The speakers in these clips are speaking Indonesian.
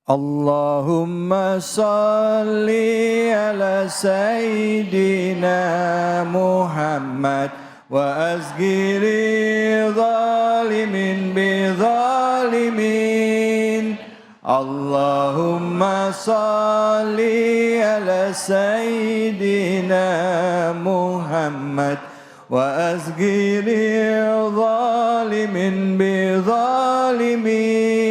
Allahumma salli ala Sayyidina Muhammad wa azgiri zalimin bi zalimin. Allahumma salli ala Sayyidina Muhammad wa azgiri zalimin bi zalimin.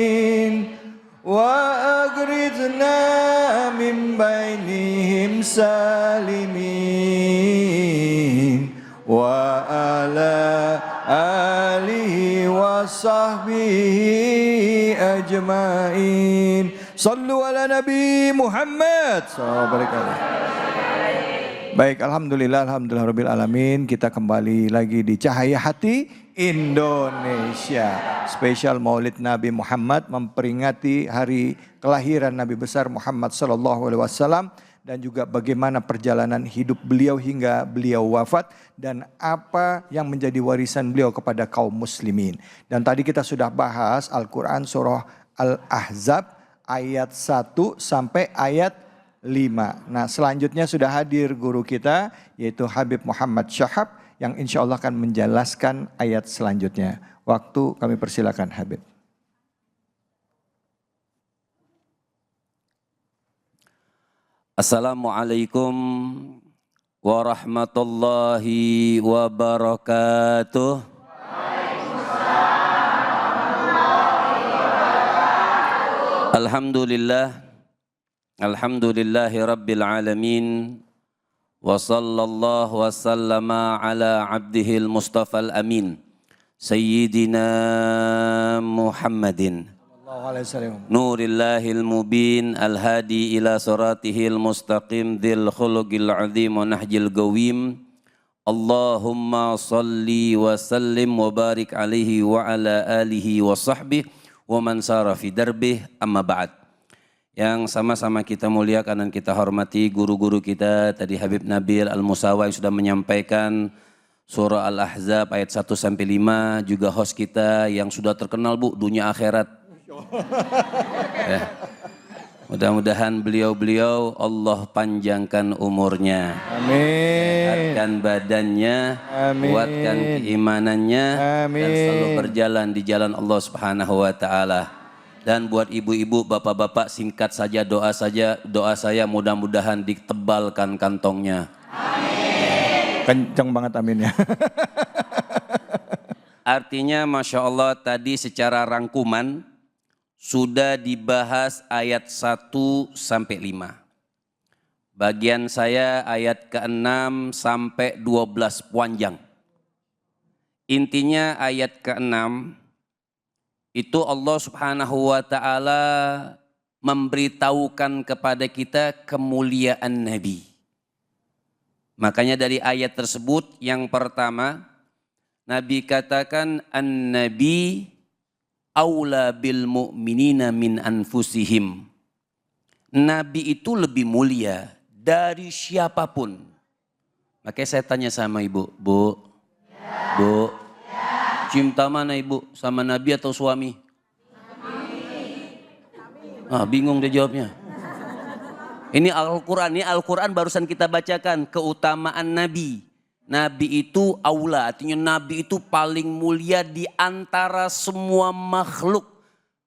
Wa agridna min bainihim salimin wa ala alihi wa sahbihi ajmain. Sallu ala Nabi Muhammad sallallahu alaihi wasallam. Baik, alhamdulillah rabbil alamin. Kita kembali lagi di Cahaya Hati Indonesia. Spesial Maulid Nabi Muhammad memperingati hari kelahiran Nabi besar Muhammad sallallahu alaihi wasallam dan juga bagaimana perjalanan hidup beliau hingga beliau wafat dan apa yang menjadi warisan beliau kepada kaum muslimin. Dan tadi kita sudah bahas Al-Qur'an surah Al-Ahzab ayat 1 sampai ayat 5. Nah, selanjutnya sudah hadir guru kita yaitu Habib Muhammad Syahab yang insya Allah akan menjelaskan ayat selanjutnya. Waktu kami persilakan Habib. Assalamualaikum warahmatullahi wabarakatuh. Alhamdulillah. Alhamdulillahi rabbil alamin. Wa sallallahu wa sallama ala abdihil mustafal amin. Sayyidina Muhammadin. Nurillahil mubin al-hadi ila suratihil mustaqim dhil khuluqil azim wa nahjil gawim. Allahumma salli wa sallim wa barik alaihi wa ala alihi wa sahbihi wa man sara fi darbih amma ba'd. Yang sama-sama kita muliakan dan kita hormati guru-guru kita tadi Habib Nabil Al-Musawa yang sudah menyampaikan surah Al-Ahzab ayat 1 sampai 5, juga host kita yang sudah terkenal Bu dunia akhirat. Ya. Mudah-mudahan beliau-beliau Allah panjangkan umurnya. Amin. Sehatkan badannya, Amin. kuatkan keimanannya, Amin. dan selalu berjalan di jalan Allah Subhanahu wa taala. Dan buat ibu-ibu, bapak-bapak, singkat saja doa saya mudah-mudahan ditebalkan kantongnya. Amin. Kenceng banget amin ya. Artinya Masya Allah tadi secara rangkuman sudah dibahas ayat 1 sampai 5. Bagian saya ayat ke-6 sampai 12 panjang. Intinya ayat ke-6 itu Allah Subhanahu wa taala memberitahukan kepada kita kemuliaan Nabi. Makanya dari ayat tersebut yang pertama Nabi katakan an-nabi aula bil mu'minina min anfusihim. Nabi itu lebih mulia dari siapapun. Makanya saya tanya sama ibu, Bu, cinta mana ibu? Sama Nabi atau suami? Bingung dia jawabnya. Ini Al-Quran barusan kita bacakan keutamaan Nabi. Nabi itu aula, artinya Nabi itu paling mulia di antara semua makhluk.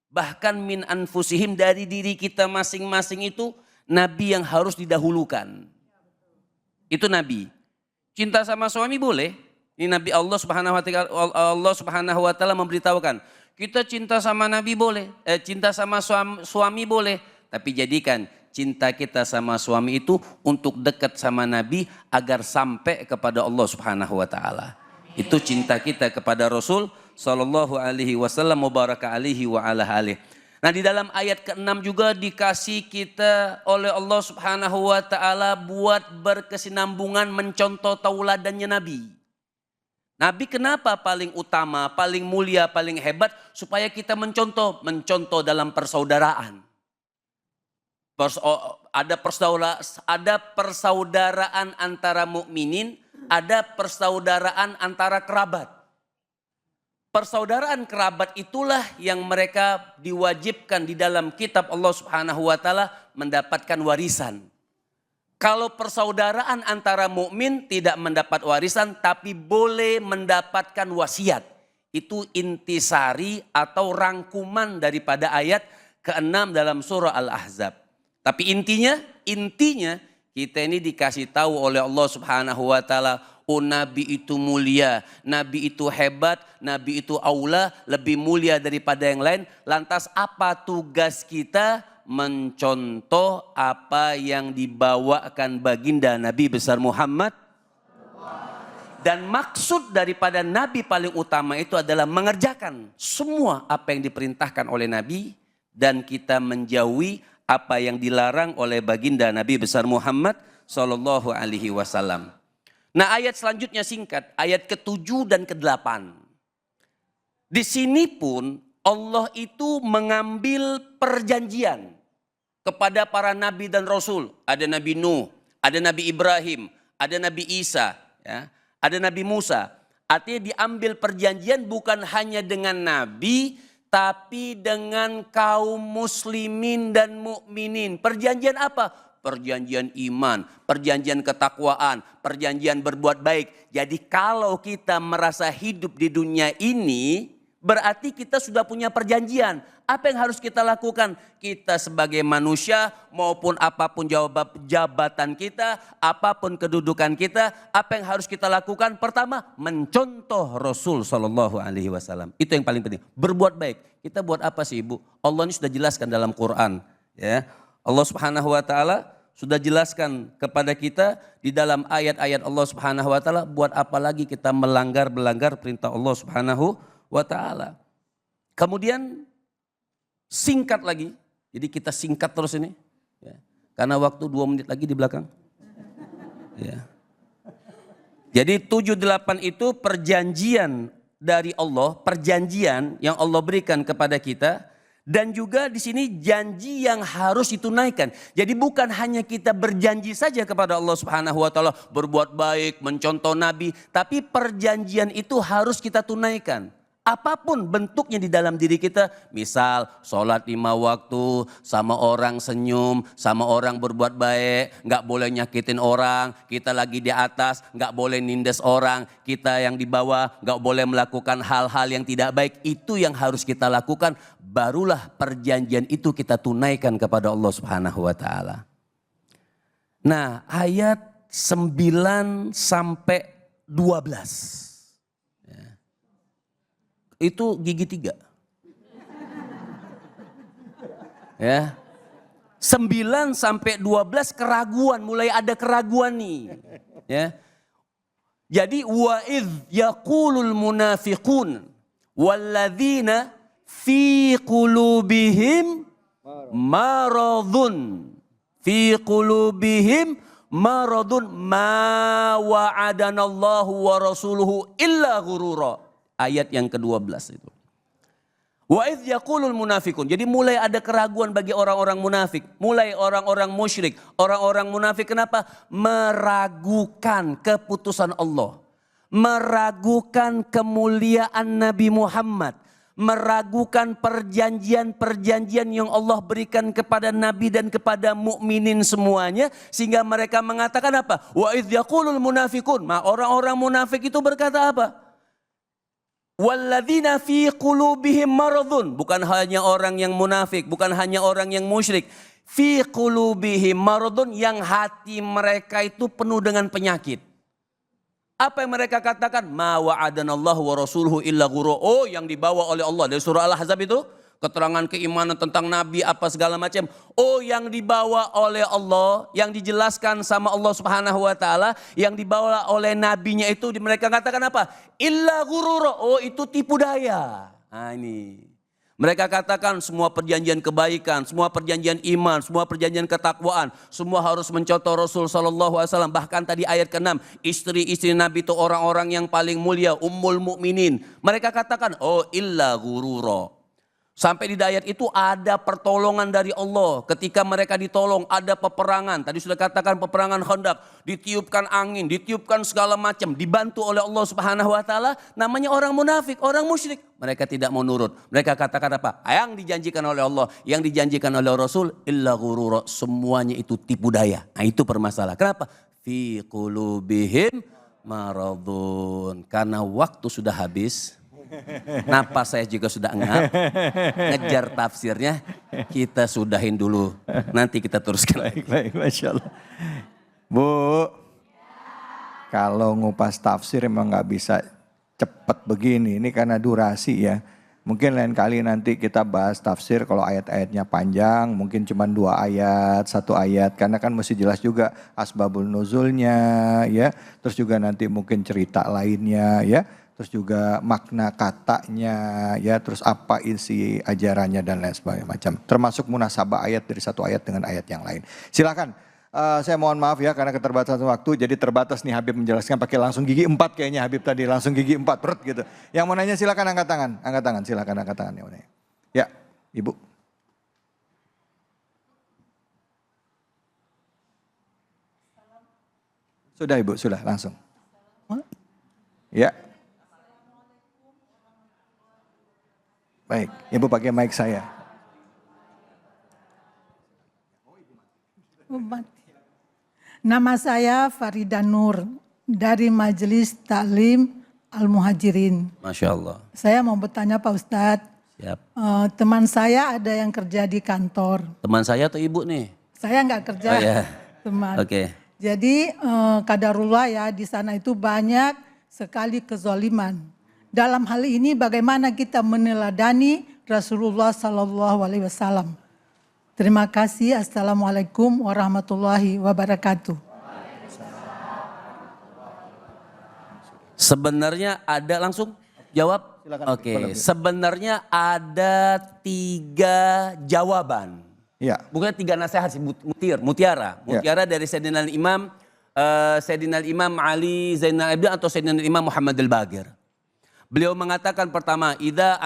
Bahkan min anfusihim, dari diri kita masing-masing itu Nabi yang harus didahulukan. Itu Nabi. Cinta sama suami boleh. Ini Nabi Allah Subhanahu wa taala memberitahukan, kita cinta sama Nabi boleh, cinta sama suami boleh, tapi jadikan cinta kita sama suami itu untuk dekat sama Nabi agar sampai kepada Allah Subhanahu wa taala. Itu cinta kita kepada Rasul sallallahu alaihi wasallam mubaraka alaihi wa ala alihi. Nah, di dalam ayat ke-6 juga dikasih kita oleh Allah Subhanahu wa taala buat berkesinambungan mencontoh tauladannya Nabi. Nabi kenapa paling utama, paling mulia, paling hebat? Supaya kita mencontoh dalam persaudaraan. Ada persaudaraan antara mukminin, ada persaudaraan antara kerabat. Persaudaraan kerabat itulah yang mereka diwajibkan di dalam kitab Allah Subhanahu wa taala mendapatkan warisan. Kalau persaudaraan antara mukmin tidak mendapat warisan tapi boleh mendapatkan wasiat. Itu intisari atau rangkuman daripada ayat ke-6 dalam surah Al-Ahzab. Tapi intinya kita ini dikasih tahu oleh Allah Subhanahu wa taala, oh nabi itu mulia, nabi itu hebat, nabi itu aula, lebih mulia daripada yang lain. Lantas apa tugas kita? Mencontoh apa yang dibawakan baginda Nabi besar Muhammad. Dan maksud daripada nabi paling utama itu adalah mengerjakan semua apa yang diperintahkan oleh nabi dan kita menjauhi apa yang dilarang oleh baginda Nabi besar Muhammad sallallahu alaihi wasallam. Nah, ayat selanjutnya singkat, ayat ke-7 dan ke-8. Di sini pun Allah itu mengambil perjanjian kepada para nabi dan rasul. Ada Nabi Nuh, ada Nabi Ibrahim, ada Nabi Isa, ya, ada Nabi Musa. Artinya diambil perjanjian bukan hanya dengan nabi, tapi dengan kaum muslimin dan mukminin. Perjanjian apa? Perjanjian iman, perjanjian ketakwaan, perjanjian berbuat baik. Jadi kalau kita merasa hidup di dunia ini, berarti kita sudah punya perjanjian. Apa yang harus kita lakukan? Kita sebagai manusia maupun apapun jabatan kita, apapun kedudukan kita, apa yang harus kita lakukan? Pertama, mencontoh Rasul Shallallahu Alaihi Wasallam. Itu yang paling penting. Berbuat baik. Kita buat apa sih Ibu? Allah ini sudah jelaskan dalam Quran. Ya, Allah Subhanahu Wa Taala sudah jelaskan kepada kita di dalam ayat-ayat Allah Subhanahu Wa Taala. Buat apa lagi kita melanggar perintah Allah Subhanahu Wa Taala? Kemudian singkat lagi, jadi kita singkat terus ini, ya. Karena waktu 2 menit lagi di belakang. Ya. Jadi 7-8 itu perjanjian dari Allah, perjanjian yang Allah berikan kepada kita. Dan juga di sini janji yang harus ditunaikan. Jadi bukan hanya kita berjanji saja kepada Allah Subhanahu wa taala berbuat baik, mencontoh nabi, tapi perjanjian itu harus kita tunaikan. Apapun bentuknya di dalam diri kita, misal sholat 5 waktu, sama orang senyum, sama orang berbuat baik, nggak boleh nyakitin orang, kita lagi di atas, nggak boleh nindes orang, kita yang di bawah, nggak boleh melakukan hal-hal yang tidak baik, itu yang harus kita lakukan, barulah perjanjian itu kita tunaikan kepada Allah Subhanahu wa taala. Nah, ayat 9 sampai 12. Itu gigi 3. Ya. 9 sampai 12 keraguan, mulai ada keraguan nih. Ya. Jadi wa idz yaqulul munafiqun walladzina fi qulubihim maradun ma wa'adanallahu wa rasuluhu illa ghurura. Ayat yang ke-12 itu. Wa idz yaqulul munafiqun. Jadi mulai ada keraguan bagi orang-orang munafik, mulai orang-orang musyrik, orang-orang munafik kenapa? Meragukan keputusan Allah, meragukan kemuliaan Nabi Muhammad, meragukan perjanjian-perjanjian yang Allah berikan kepada nabi dan kepada mukminin semuanya, sehingga mereka mengatakan apa? Wa idz yaqulul munafiqun. Orang-orang munafik itu berkata apa? Walladzina fi qulubihim maradun, bukan hanya orang yang munafik, bukan hanya orang yang musyrik. Fi qulubihim maradun, yang hati mereka itu penuh dengan penyakit. Apa yang mereka katakan? Ma wa'adanallahu wa rasuluhu illa ghurur. Oh, yang dibawa oleh Allah dari surah Al-Ahzab itu, keterangan keimanan tentang nabi apa segala macam. Oh, yang dibawa oleh Allah, yang dijelaskan sama Allah Subhanahu wa taala, yang dibawa oleh nabinya itu mereka katakan apa? Illa ghurur. Oh, itu tipu daya. Nah, ini. Mereka katakan semua perjanjian kebaikan, semua perjanjian iman, semua perjanjian ketakwaan, semua harus mencontoh Rasul sallallahu alaihi wasallam. Bahkan tadi ayat ke-6, istri-istri Nabi itu orang-orang yang paling mulia, ummul mukminin. Mereka katakan, oh illa ghurur. Sampai di ayat itu ada pertolongan dari Allah. Ketika mereka ditolong ada peperangan. Tadi sudah katakan peperangan Khandaq. Ditiupkan angin, ditiupkan segala macam. Dibantu oleh Allah Subhanahu wa ta'ala. Namanya orang munafik, orang musyrik. Mereka tidak mau nurut. Mereka katakan apa? Yang dijanjikan oleh Allah, yang dijanjikan oleh Rasul. Illa ghurura. Semuanya itu tipu daya. Nah itu permasalahan. Kenapa? Fi qulubihim maradun. Karena waktu sudah habis. Napas saya juga sudah engap, ngejar tafsirnya, kita sudahin dulu, nanti kita teruskan. Baik, Masya Allah. Bu, kalau ngupas tafsir emang nggak bisa cepet begini, ini karena durasi ya. Mungkin lain kali nanti kita bahas tafsir kalau ayat-ayatnya panjang, mungkin cuma 2 ayat, 1 ayat. Karena kan mesti jelas juga asbabul nuzulnya ya, terus juga nanti mungkin cerita lainnya ya. Terus juga makna katanya ya, terus apa isi ajarannya dan lain sebagainya macam. Termasuk munasabah ayat dari satu ayat dengan ayat yang lain. Silakan, saya mohon maaf ya karena keterbatasan waktu. Jadi terbatas nih Habib menjelaskan pakai langsung gigi 4 kayaknya Habib tadi. Langsung gigi 4 perut gitu. Yang mau nanya silakan angkat tangan, silakan angkat tangan yang mau nanya. Ya, Ibu. Sudah Ibu, sudah langsung. Ya. Baik, Ibu pakai mic saya. Nama saya Farida Nur dari Majelis Taklim Al-Muhajirin. Masya Allah. Saya mau bertanya Pak Ustadz. Siap. Teman saya ada yang kerja di kantor. Teman saya atau ibu nih? Saya nggak kerja, Oh, ya. teman. Oke. Jadi qadarullah ya di sana itu banyak sekali kezaliman. Dalam hal ini bagaimana kita meneladani Rasulullah Sallallahu Alaihi Wasallam. Terima kasih. Assalamualaikum warahmatullahi wabarakatuh. Sebenarnya ada langsung jawab? Oke. Sebenarnya ada 3 jawaban. Ya. Bukan 3 nasihat sih, mutiara. Mutiara dari Sayyidina Imam Ali Zainal Abidin atau Sayyidina Imam Muhammad al-Baqir. Beliau mengatakan pertama, idza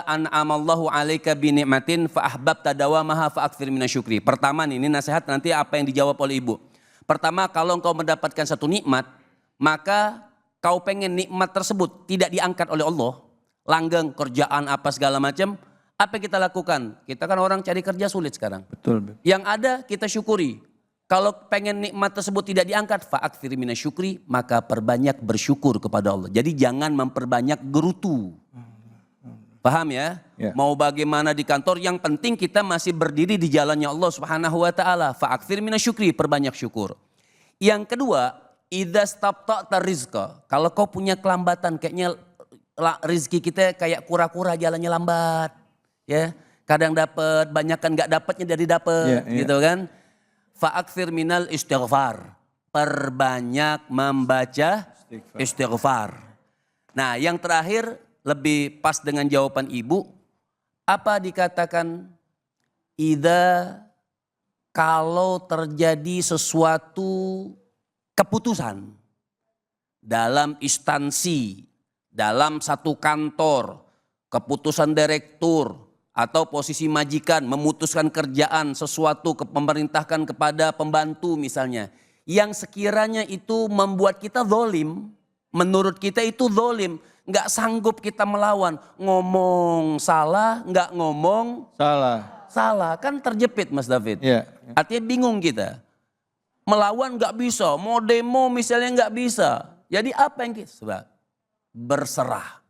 an'amallahu 'alaika bi ni'matin fa ahbabta dawamaha fa aktsir minasyukri. Pertama nih, ini nasihat nanti apa yang dijawab oleh Ibu. Pertama, kalau engkau mendapatkan satu nikmat, maka kau pengen nikmat tersebut tidak diangkat oleh Allah, langgeng, kerjaan apa segala macam, apa yang kita lakukan? Kita kan orang cari kerja sulit sekarang. Betul. Yang ada kita syukuri. Kalau pengen nikmat tersebut tidak diangkat, fa'aktsir minasyukri, maka perbanyak bersyukur kepada Allah. Jadi jangan memperbanyak gerutu. Paham ya? Ya. Mau bagaimana di kantor, yang penting kita masih berdiri di jalannya Allah Subhanahu wa taala. Fa'aktsir minasyukri, perbanyak syukur. Yang kedua, idza stabta'ta rizqa. Kalau kau punya kelambatan, kayaknya rezeki kita kayak kura-kura jalannya lambat. Ya, kadang dapat, banyak kan nggak dapatnya dari dapat, gitu kan? Fa'aktsir minal istighfar. Perbanyak membaca istighfar. Nah yang terakhir lebih pas dengan jawaban Ibu. Apa dikatakan? Idza kalau terjadi sesuatu keputusan dalam instansi, dalam satu kantor, keputusan direktur, atau posisi majikan memutuskan kerjaan sesuatu memerintahkan kepada pembantu misalnya. Yang sekiranya itu membuat kita zalim, menurut kita itu zalim. Nggak sanggup kita melawan. Ngomong salah, nggak ngomong salah. Kan terjepit Mas David. Ya. Artinya bingung kita. Melawan nggak bisa, mau demo misalnya nggak bisa. Jadi apa yang kita? Berserah.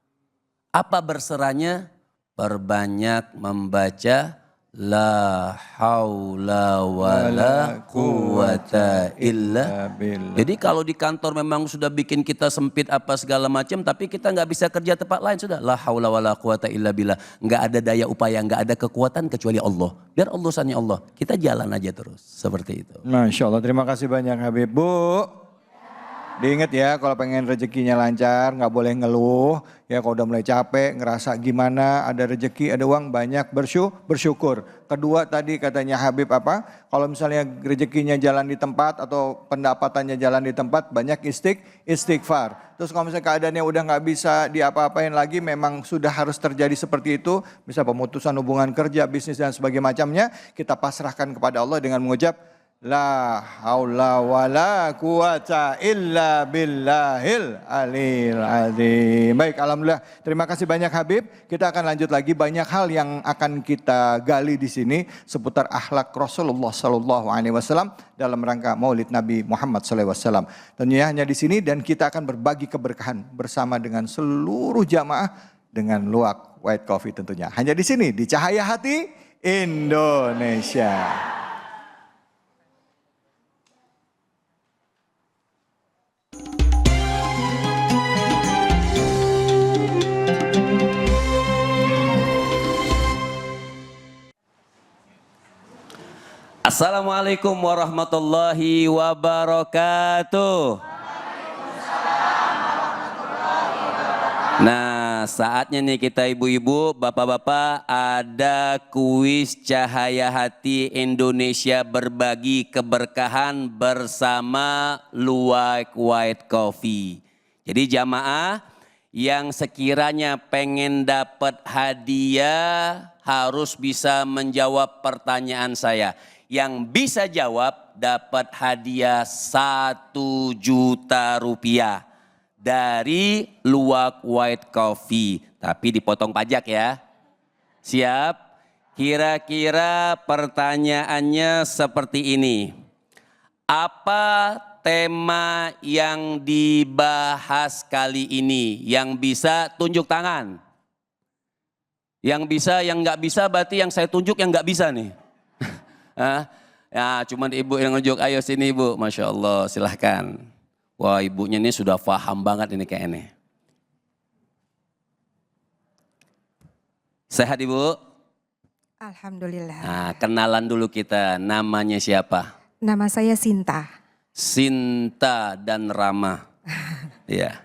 Apa berserahnya? Perbanyak membaca la haula wala quwata illa billah. Jadi kalau di kantor memang sudah bikin kita sempit apa segala macam, tapi kita nggak bisa kerja tempat lain, sudah la haula wala quwata illa billah. Nggak ada daya upaya, nggak ada kekuatan kecuali Allah. Biar Allah sanya Allah. Kita jalan aja terus seperti itu. Masya Allah, terima kasih banyak Habib. Bu, Diingat ya, kalau pengen rezekinya lancar, nggak boleh ngeluh. Ya kalau udah mulai capek, ngerasa gimana, ada rezeki, ada uang, banyak bersyukur. Kedua tadi katanya Habib apa? Kalau misalnya rezekinya jalan di tempat atau pendapatannya jalan di tempat, banyak istighfar. Terus kalau misalnya keadaannya udah nggak bisa diapa-apain lagi, memang sudah harus terjadi seperti itu. Bisa pemutusan hubungan kerja, bisnis dan sebagainya macamnya, kita pasrahkan kepada Allah dengan mengucap, La haula wa la quwata illa billahil alil azim. Baik, alhamdulillah. Terima kasih banyak Habib. Kita akan lanjut lagi, banyak hal yang akan kita gali di sini seputar akhlak Rasulullah sallallahu alaihi wasallam dalam rangka Maulid Nabi Muhammad sallallahu alaihi wasallam. Tentunya hanya di sini, dan kita akan berbagi keberkahan bersama dengan seluruh jamaah dengan luwak white coffee tentunya. Hanya di sini di Cahaya Hati Indonesia. Assalamualaikum warahmatullahi wabarakatuh. Nah, saatnya nih kita ibu-ibu, bapak-bapak, ada kuis Cahaya Hati Indonesia berbagi keberkahan bersama Luwak White Coffee. Jadi jamaah yang sekiranya pengen dapat hadiah harus bisa menjawab pertanyaan saya. Yang bisa jawab dapat hadiah 1 juta rupiah dari Luwak White Coffee. Tapi dipotong pajak ya. Siap? Kira-kira pertanyaannya seperti ini. Apa tema yang dibahas kali ini? Yang bisa tunjuk tangan. Yang bisa, yang nggak bisa berarti yang saya tunjuk yang nggak bisa nih. Ya, cuman ibu yang nunjuk, ayo sini ibu, Masya Allah, silahkan. Wah, ibunya ini sudah paham banget ini kayaknya. Sehat ibu? Alhamdulillah. Nah, kenalan dulu kita, namanya siapa? Nama saya Sinta. Sinta dan Rama. Ya.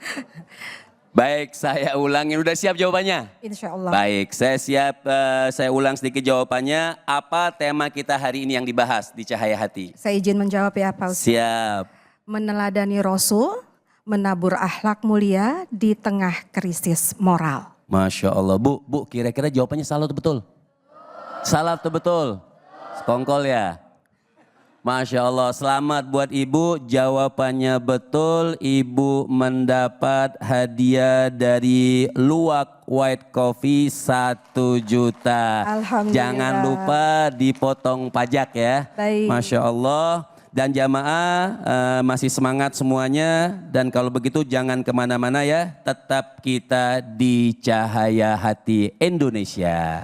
Baik, saya ulangin. Udah siap jawabannya? Insya Allah. Baik, saya siap. Saya ulang sedikit jawabannya. Apa tema kita hari ini yang dibahas di Cahaya Hati? Saya izin menjawab ya Pak Ustaz. Siap. Meneladani Rasul, menabur akhlak mulia di tengah krisis moral. Masya Allah. Bu, kira-kira jawabannya salah atau betul? Salah atau betul? Sekongkol ya? Masya Allah, selamat buat ibu, jawabannya betul. Ibu mendapat hadiah dari Luwak White Coffee 1 juta. Alhamdulillah. Jangan lupa dipotong pajak ya. Baik. Masya Allah. Dan jamaah masih semangat semuanya. Dan kalau begitu jangan kemana-mana ya. Tetap kita di Cahaya Hati Indonesia.